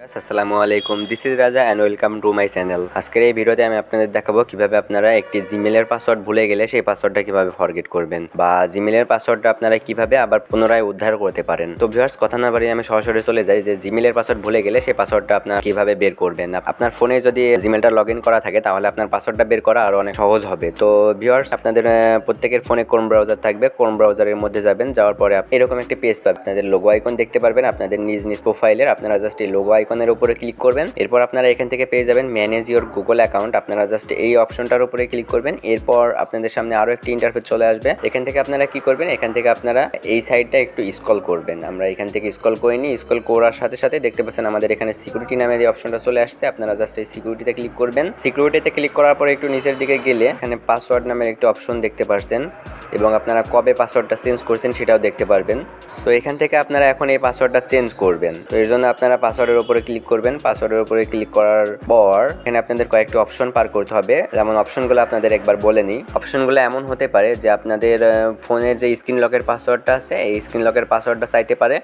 আসসালামু আলাইকুম, this is রাজা and welcome to my channel. আজকের এই ভিডিওতে আমি আপনাদের দেখাবো কিভাবে আপনারা একটি জিমেলের পাসওয়ার্ড ভুলে গেলে সেই পাসওয়ার্ডটা কিভাবে ফরগেট করবেন, বা জিমেলের পাসওয়ার্ডটা আপনারা কিভাবে আবার পুনরায় উদ্ধার করতে পারেন। তো ভিউয়ার্স, কথা না বাড়িয়ে আমি সরাসরি চলে যাই যে জিমেলের পাসওয়ার্ড ভুলে গেলে সেই পাসওয়ার্ডটা আপনারা কিভাবে বের করবেন। আপনার ফোনে যদি জিমেলটা লগ ইন করা থাকে তাহলে আপনার পাসওয়ার্ডটা বের করা আরো অনেক সহজ হবে। তো ভিউয়ার্স, আপনাদের প্রত্যেকের ফোনে ক্রোম ব্রাউজার থাকবে। ক্রোম ব্রাউজারের মধ্যে যাবেন, যাওয়ার পরে এরকম একটি পেজ পাবেন। আপনাদের লোগো আইকন দেখতে পারবেন আপনাদের নিজ নিজ প্রোফাইলের। আপনারা জাস্ট এই লোগো আইকনের উপরে ক্লিক করবেন। এরপর আপনারা এখান থেকে পেয়ে যাবেন ম্যানেজ ইওর গুগল অ্যাকাউন্ট। আপনারা জাস্ট এই অপশনটার উপরে ক্লিক করবেন। এরপর আপনাদের সামনে আরো একটি ইন্টারফেস চলে আসবে। এখান থেকে আপনারা কি করবেন, এখান থেকে আপনারা এই সাইডটা একটু স্ক্রল করবেন। আমরা এখান থেকে স্ক্রল করে নিই। স্ক্রল করার সাথে সাথে দেখতে পাচ্ছেন আমাদের এখানে সিকিউরিটি নামে যে অপশনটা চলে আসছে। আপনারা জাস্ট এই সিকিউরিটিতে ক্লিক করবেন। সিকিউরিটিতে ক্লিক করার পরে একটু নিচের দিকে গেলে এখানে পাসওয়ার্ড নামের একটি অপশন দেখতে পাচ্ছেন, এবং আপনারা কবে পাসওয়ার্ডটা চেঞ্জ করছেন সেটাও দেখতে পারবেন। তো এখান থেকে আপনারা এখন এই পাসওয়ার্ডটা চেঞ্জ করবেন। তো এর জন্য আপনারা পাসওয়ার্ডের উপরে ক্লিক করবেন। পাসওয়ার্ডের উপরে ক্লিক করার পর এখানে আপনাদের কয়েকটি অপশন পার করতে হবে। যেমন অপশনগুলো আপনাদের একবার বলে নিই। অপশনগুলো এমন হতে পারে যে আপনাদের ফোনে যে স্ক্রিন লকের পাসওয়ার্ডটা আছে এই স্ক্রিন লকের পাসওয়ার্ডটা চাইতে পারে।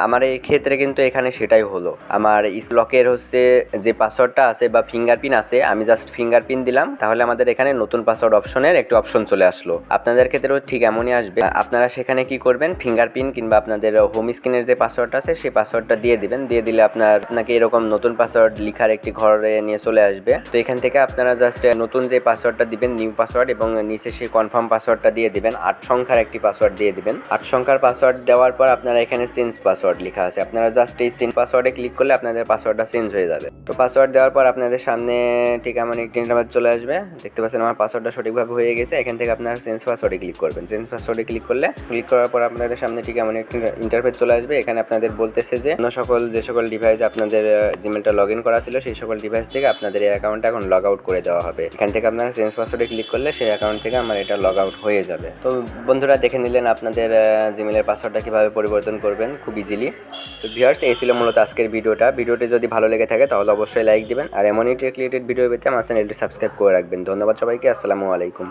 আমার এই ক্ষেত্রে কিন্তু এখানে সেটাই হলো। আমার লকের হচ্ছে যে পাসওয়ার্ডটা আছে বা ফিঙ্গারপ্রিন্ট আছে, আমি জাস্ট ফিঙ্গারপ্রিন্ট দিলাম, তাহলে আমাদের এখানে নতুন পাসওয়ার্ড অপশনের একটি অপশন চলে আসলো। আপনাদের ক্ষেত্রেও ঠিক এমনই আসবে। আপনারা সেখানে কি করবেন, ফিঙ্গারপ্রিন্ট কিংবা আপনাদের হোম স্ক্রিনের যে পাসওয়ার্ডটা আছে সেই পাসওয়ার্ডটা দিয়ে দিবেন। দিয়ে দিলে আপনাকে এরকম নতুন পাসওয়ার্ড লিখার একটি ঘরে নিয়ে চলে আসবে। তো এখান থেকে আপনারা জাস্ট নতুন যে পাসওয়ার্ডটা দিবেন, নিউ পাসওয়ার্ড, এবং নিচে সেই কনফার্ম পাসওয়ার্ডটা দিয়ে দিবেন। 8 সংখ্যার একটি পাসওয়ার্ড দিয়ে দিবেন। 8 সংখ্যার পাসওয়ার্ড দেওয়ার পর আপনারা এখানে চেঞ্জ পাসওয়ার্ড লেখা আছে, আপনারা জাস্ট এই চেঞ্জ পাসওয়ার্ডে ক্লিক করলে আপনাদের পাসওয়ার্ডটা চেঞ্জ হয়ে যাবে। তো পাসওয়ার্ড দেওয়ার পর আপনাদের সামনে ঠিক এমন একটি ইন্টারফেস চলে আসবে। দেখতে পাচ্ছেন আমার পাসওয়ার্ডটা সঠিকভাবে হয়ে গেছে। এখান থেকে আপনারা চেঞ্জ পাসওয়ার্ডে ক্লিক করবেন। চেঞ্জ পাসওয়ার্ডে ক্লিক করার পর আপনাদের সামনে ঠিক এমন একটি ইন্টারফেস চলে আসবে। এখানে আপনাদের বলতেছে যে যে সকল ডিভাইসে আপনাদের জিমেলটা লগ ইন করা ছিল সেই সকল ডিভাইস থেকে আপনাদের এই অ্যাকাউন্টটা এখন লগ আউট করে দেওয়া হবে। এখান থেকে আপনারা চেঞ্জ পাসওয়ার্ডে ক্লিক করলে সেই অ্যাকাউন্ট থেকে আমার এটা লগ আউট হয়ে যাবে। তো বন্ধুরা, দেখে নিলেন আপনাদের জিমেলের পাসওয়ার্ডটা কীভাবে পরিবর্তন করবেন খুব ইজিলি। তো ভিউয়ার্স, এই ছিল মূলত আজকের ভিডিওটি যদি ভালো লেগে থাকে তাহলে অবশ্যই লাইক দিবেন, আর এমনই রিলেটেড ভিডিও পেতে আমার চ্যানেলটি সাবস্ক্রাইব করে রাখবেন। ধন্যবাদ সবাইকে। আসসালামু আলাইকুম।